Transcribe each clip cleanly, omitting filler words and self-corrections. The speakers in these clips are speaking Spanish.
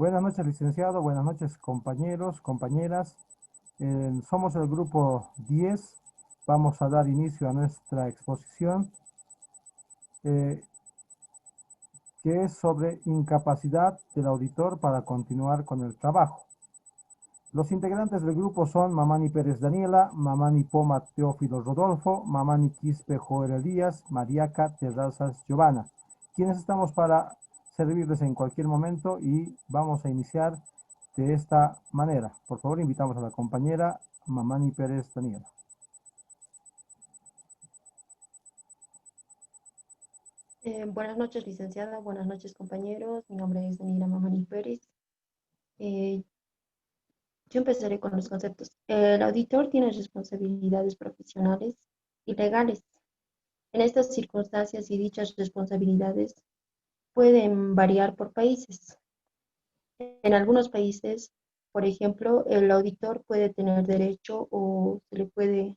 Buenas noches, licenciado. Buenas noches, compañeros, compañeras. Somos el grupo 10. Vamos a dar inicio a nuestra exposición, eh, que es sobre incapacidad del auditor para continuar con el trabajo. Los integrantes del grupo son Mamani Pérez Daniela, Mamani Poma Teófilo Rodolfo, Mamani Quispe Joel Elías, Mariaca Terrazas Giovanna, quienes estamos para servirles en cualquier momento y vamos a iniciar de esta manera. Por favor, invitamos a la compañera Mamani Pérez Daniela. Buenas noches, licenciada. Buenas noches, compañeros. Mi nombre es Daniela Mamani Pérez. Eh, yo empezaré con los conceptos. El auditor tiene responsabilidades profesionales y legales. En estas circunstancias y dichas responsabilidades pueden variar por países. En algunos países, por ejemplo, el auditor puede tener derecho o se le puede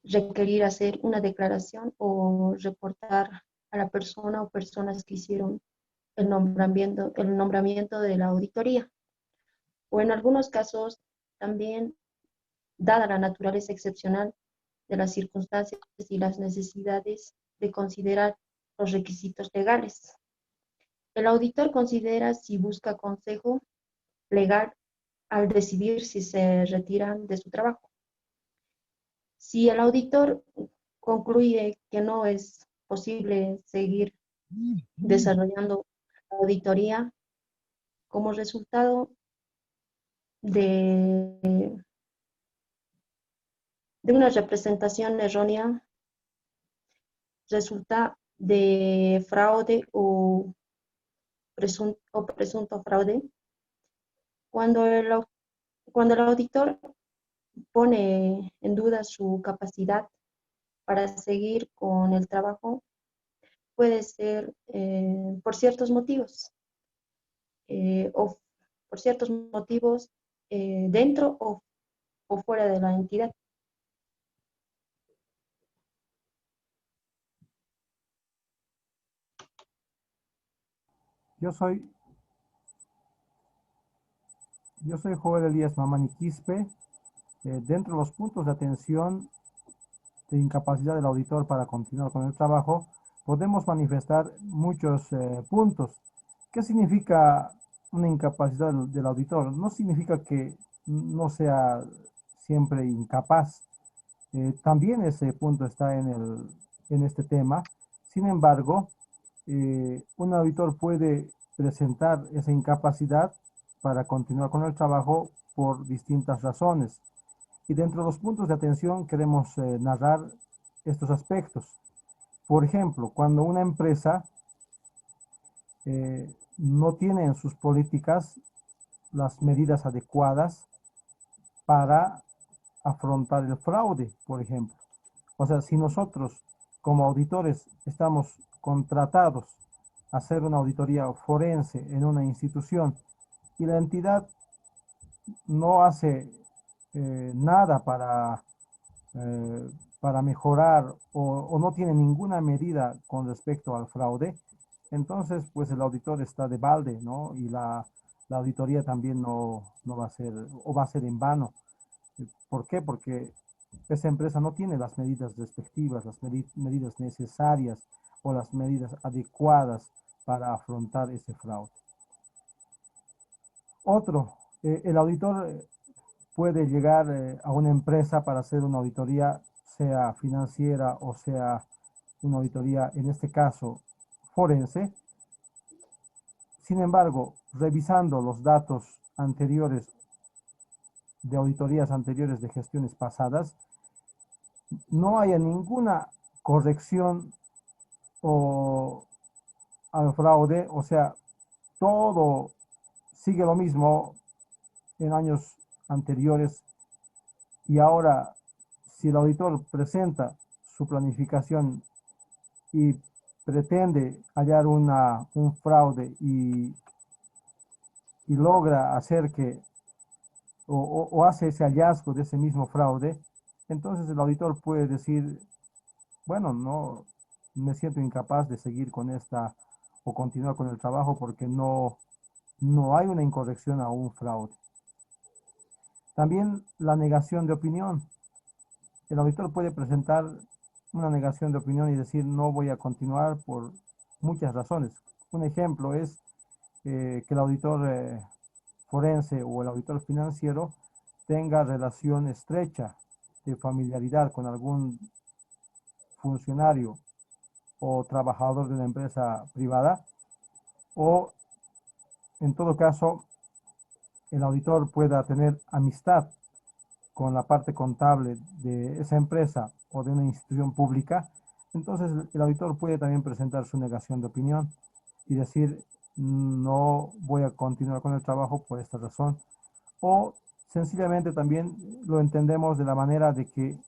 requerir hacer una declaración o reportar a la persona o personas que hicieron el nombramiento de la auditoría. O en algunos casos, también, dada la naturaleza excepcional de las circunstancias y las necesidades de considerar los requisitos legales. El auditor considera si busca consejo legal al decidir si se retiran de su trabajo. Si el auditor concluye que no es posible seguir desarrollando la auditoría como resultado de, de una representación errónea, resulta de fraude o presunto fraude, cuando cuando el auditor pone en duda su capacidad para seguir con el trabajo, puede ser por ciertos motivos, o por ciertos motivos dentro o fuera de la entidad. Yo soy, yo soy Joel Elías Mamani Quispe. Dentro de los puntos de atención de incapacidad del auditor para continuar con el trabajo, podemos manifestar muchos puntos. ¿Qué significa una incapacidad del auditor? No significa que no sea siempre incapaz. También ese punto está en este tema. Sin embargo, un auditor puede presentar esa incapacidad para continuar con el trabajo por distintas razones. Y dentro de los puntos de atención queremos narrar estos aspectos. Por ejemplo, cuando una empresa no tiene en sus políticas las medidas adecuadas para afrontar el fraude, por ejemplo. O sea, si nosotros como auditores estamos contratados a hacer una auditoría forense en una institución y la entidad no hace nada eh, para mejorar o no tiene ninguna medida con respecto al fraude, entonces pues el auditor está de balde, ¿no? Y la auditoría también no va a ser o va a ser en vano. ¿Por qué? Porque esa empresa no tiene las medidas respectivas, las medidas necesarias o las medidas adecuadas para afrontar ese fraude. Otro, el auditor puede llegar a una empresa para hacer una auditoría, sea financiera o sea una auditoría, en este caso, forense. Sin embargo, revisando los datos anteriores de auditorías anteriores de gestiones pasadas, no haya ninguna corrección o al fraude, o sea, todo sigue lo mismo en años anteriores y ahora si el auditor presenta su planificación y pretende hallar un fraude y logra hacer que o hace ese hallazgo de ese mismo fraude, entonces el auditor puede decir, bueno, no me siento incapaz de seguir con esta o continuar con el trabajo porque no hay una incorrección a un fraude. También la negación de opinión. El auditor puede presentar una negación de opinión y decir no voy a continuar por muchas razones. Un ejemplo es que el auditor forense o el auditor financiero tenga relación estrecha de familiaridad con algún funcionario o trabajador de una empresa privada, o en todo caso el auditor pueda tener amistad con la parte contable de esa empresa o de una institución pública. Entonces el auditor puede también presentar su negación de opinión y decir no voy a continuar con el trabajo por esta razón. O sencillamente también lo entendemos de la manera de que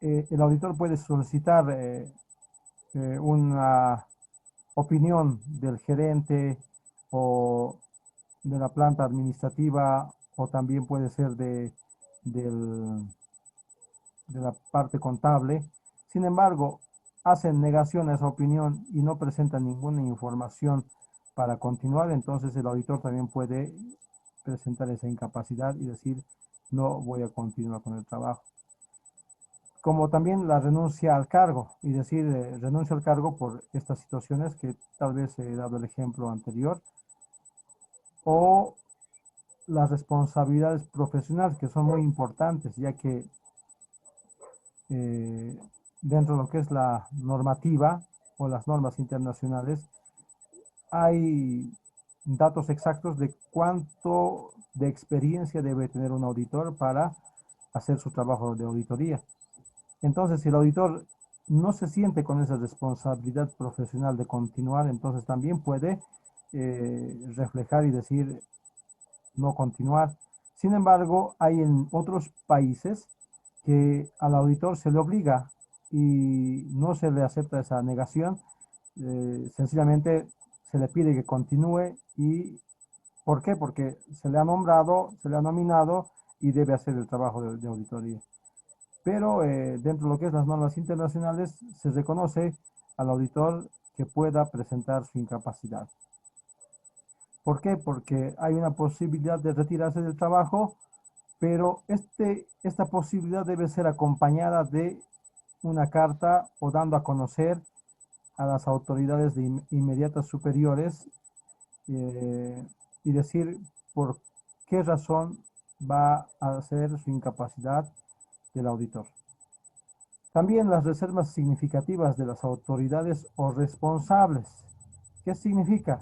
el auditor puede solicitar una opinión del gerente o de la planta administrativa, o también puede ser del, de la parte contable. Sin embargo, hacen negación a esa opinión y no presentan ninguna información para continuar, entonces el auditor también puede presentar esa incapacidad y decir no voy a continuar con el trabajo. Como también la renuncia al cargo y decir renuncio al cargo por estas situaciones que tal vez he dado el ejemplo anterior, o las responsabilidades profesionales que son muy importantes, ya que eh, dentro de lo que es la normativa o las normas internacionales hay datos exactos de cuánto de experiencia debe tener un auditor para hacer su trabajo de auditoría. Entonces, si el auditor no se siente con esa responsabilidad profesional de continuar, entonces también puede reflejar y decir no continuar. Sin embargo, hay en otros países que al auditor se le obliga y no se le acepta esa negación, sencillamente se le pide que continúe. ¿Y por qué? Porque se le ha nombrado, se le ha nominado y debe hacer el trabajo de auditoría. Pero dentro de lo que es las normas internacionales se reconoce al auditor que pueda presentar su incapacidad. ¿Por qué? Porque hay una posibilidad de retirarse del trabajo, pero esta posibilidad debe ser acompañada de una carta o dando a conocer a las autoridades inmediatas superiores, eh, y decir por qué razón va a ser su incapacidad del auditor. También las reservas significativas de las autoridades o responsables. ¿Qué significa?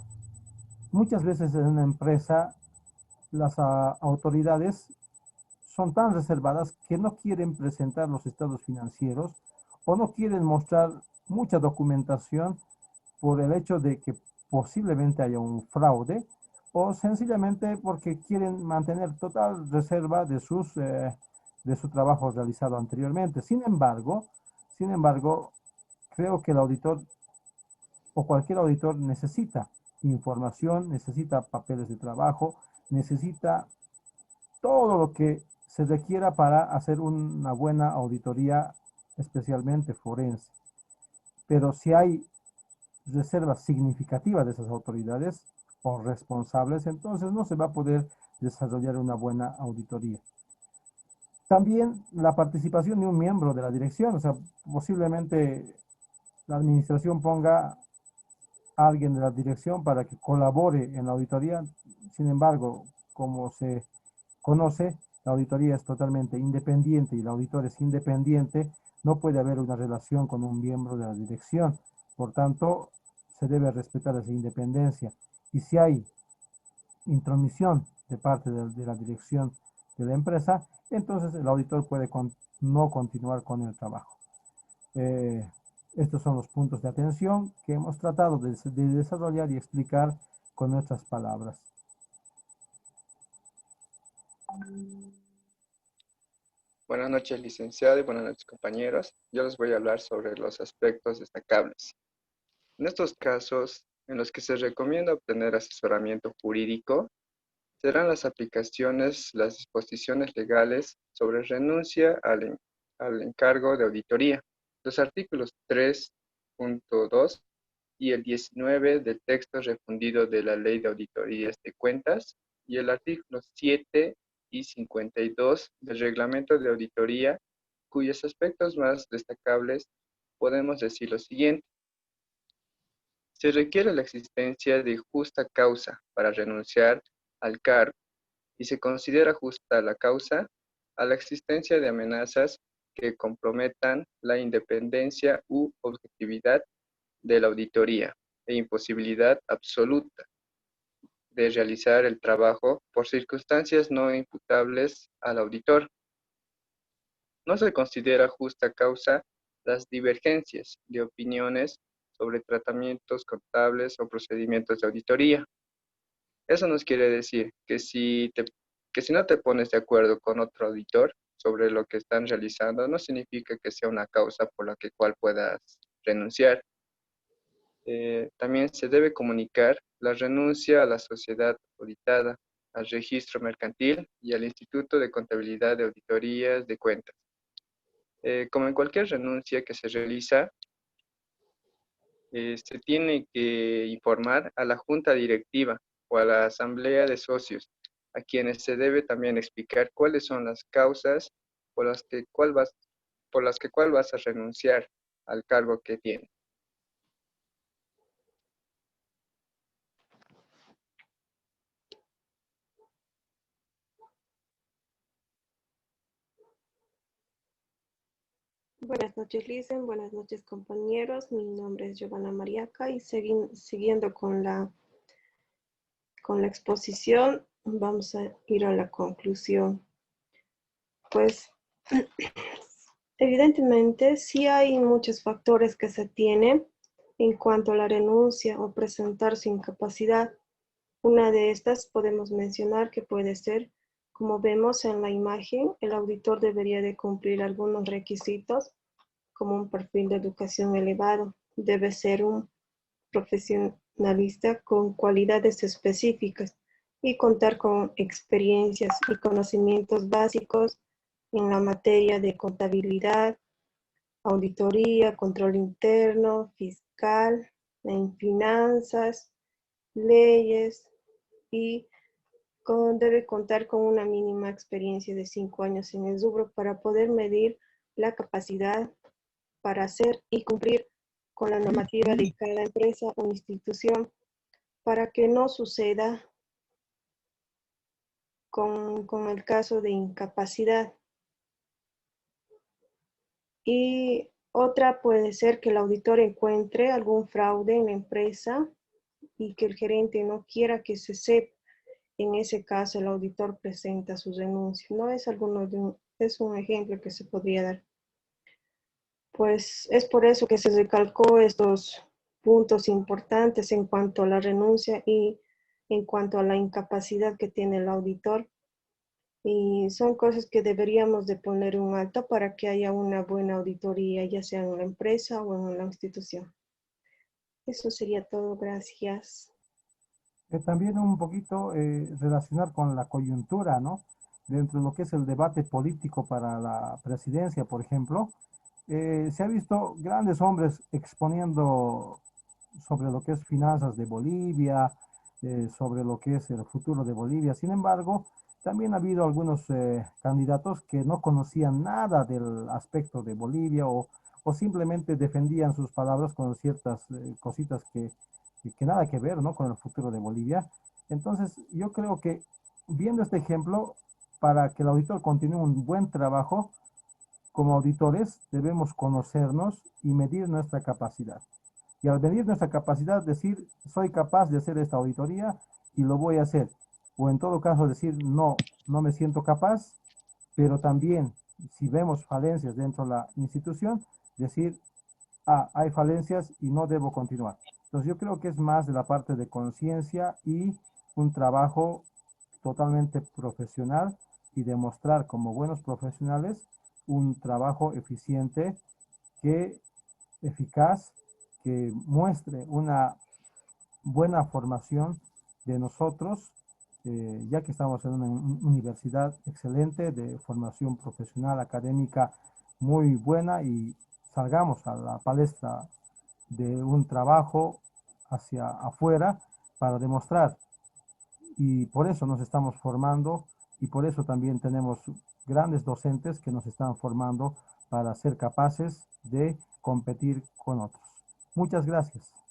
Muchas veces en una empresa las autoridades son tan reservadas que no quieren presentar los estados financieros o no quieren mostrar mucha documentación por el hecho de que posiblemente haya un fraude, o sencillamente porque quieren mantener total reserva de su trabajo realizado anteriormente. Sin embargo, creo que el auditor o cualquier auditor necesita información, necesita papeles de trabajo, necesita todo lo que se requiera para hacer una buena auditoría, especialmente forense. Pero si hay reservas significativas de esas autoridades o responsables, entonces no se va a poder desarrollar una buena auditoría. También la participación de un miembro de la dirección, o sea, posiblemente la administración ponga a alguien de la dirección para que colabore en la auditoría. Sin embargo, como se conoce, la auditoría es totalmente independiente y el auditor es independiente, no puede haber una relación con un miembro de la dirección. Por tanto, se debe respetar esa independencia. Y si hay intromisión de parte de la dirección de la empresa, entonces el auditor puede no continuar con el trabajo. Eh, Estos son los puntos de atención que hemos tratado de desarrollar y explicar con nuestras palabras. Buenas noches, licenciado, y buenas noches, compañeros. Yo les voy a hablar sobre los aspectos destacables. En estos casos, en los que se recomienda obtener asesoramiento jurídico, serán las aplicaciones, las disposiciones legales sobre renuncia al encargo de auditoría. Los artículos 3.2 y el 19 del texto refundido de la Ley de Auditorías de Cuentas y el artículo 7 y 52 del Reglamento de Auditoría, cuyos aspectos más destacables podemos decir lo siguiente. Se requiere la existencia de justa causa para renunciar al cargo y se considera justa la causa a la existencia de amenazas que comprometan la independencia u objetividad de la auditoría e imposibilidad absoluta de realizar el trabajo por circunstancias no imputables al auditor. No se considera justa causa las divergencias de opiniones sobre tratamientos contables o procedimientos de auditoría. Eso nos quiere decir que si no te pones de acuerdo con otro auditor sobre lo que están realizando, no significa que sea una causa por la cual puedas renunciar. También se debe comunicar la renuncia a la sociedad auditada, al registro mercantil y al Instituto de Contabilidad de Auditorías de Cuentas. Como en cualquier renuncia que se realiza, se tiene que informar a la junta directiva o a la asamblea de socios, a quienes se debe también explicar cuáles son las causas por las que cuál vas a renunciar al cargo que tienes. Buenas noches, Licen. Buenas noches, compañeros. Mi nombre es Giovanna Mariaca y siguiendo con la exposición, vamos a ir a la conclusión. Pues, evidentemente, sí hay muchos factores que se tienen en cuanto a la renuncia o presentar su incapacidad. Una de estas podemos mencionar que puede ser, como vemos en la imagen, el auditor debería de cumplir algunos requisitos como un perfil de educación elevado. Debe ser un profesionalista con cualidades específicas y contar con experiencias y conocimientos básicos en la materia de contabilidad, auditoría, control interno, fiscal, en finanzas, leyes y debe contar con una mínima experiencia de 5 años en el rubro para poder medir la capacidad para hacer y cumplir con la normativa de cada empresa o institución para que no suceda con el caso de incapacidad. Y otra puede ser que el auditor encuentre algún fraude en la empresa y que el gerente no quiera que se sepa. En ese caso, el auditor presenta su renuncia. No es es un ejemplo que se podría dar. Pues es por eso que se recalcó estos puntos importantes en cuanto a la renuncia y en cuanto a la incapacidad que tiene el auditor. Y son cosas que deberíamos de poner un alto para que haya una buena auditoría, ya sea en la empresa o en la institución. Eso sería todo. Gracias. También un poquito relacionar con la coyuntura, ¿no? Dentro de lo que es el debate político para la presidencia, por ejemplo, se ha visto grandes hombres exponiendo sobre lo que es finanzas de Bolivia, sobre lo que es el futuro de Bolivia. Sin embargo, también ha habido algunos candidatos que no conocían nada del aspecto de Bolivia o simplemente defendían sus palabras con ciertas cositas que nada que ver, ¿no? Con el futuro de Bolivia. Entonces, yo creo que viendo este ejemplo, para que el auditor continúe un buen trabajo, como auditores debemos conocernos y medir nuestra capacidad. Y al medir nuestra capacidad, decir, soy capaz de hacer esta auditoría y lo voy a hacer. O en todo caso decir, no, no me siento capaz, pero también si vemos falencias dentro de la institución, decir, hay falencias y no debo continuar. Entonces yo creo que es más de la parte de conciencia y un trabajo totalmente profesional y demostrar como buenos profesionales un trabajo eficiente, que eficaz, que muestre una buena formación de nosotros, ya que estamos en una universidad excelente de formación profesional académica muy buena y salgamos a la palestra de un trabajo hacia afuera para demostrar. Y por eso nos estamos formando y por eso también tenemos grandes docentes que nos están formando para ser capaces de competir con otros. Muchas gracias.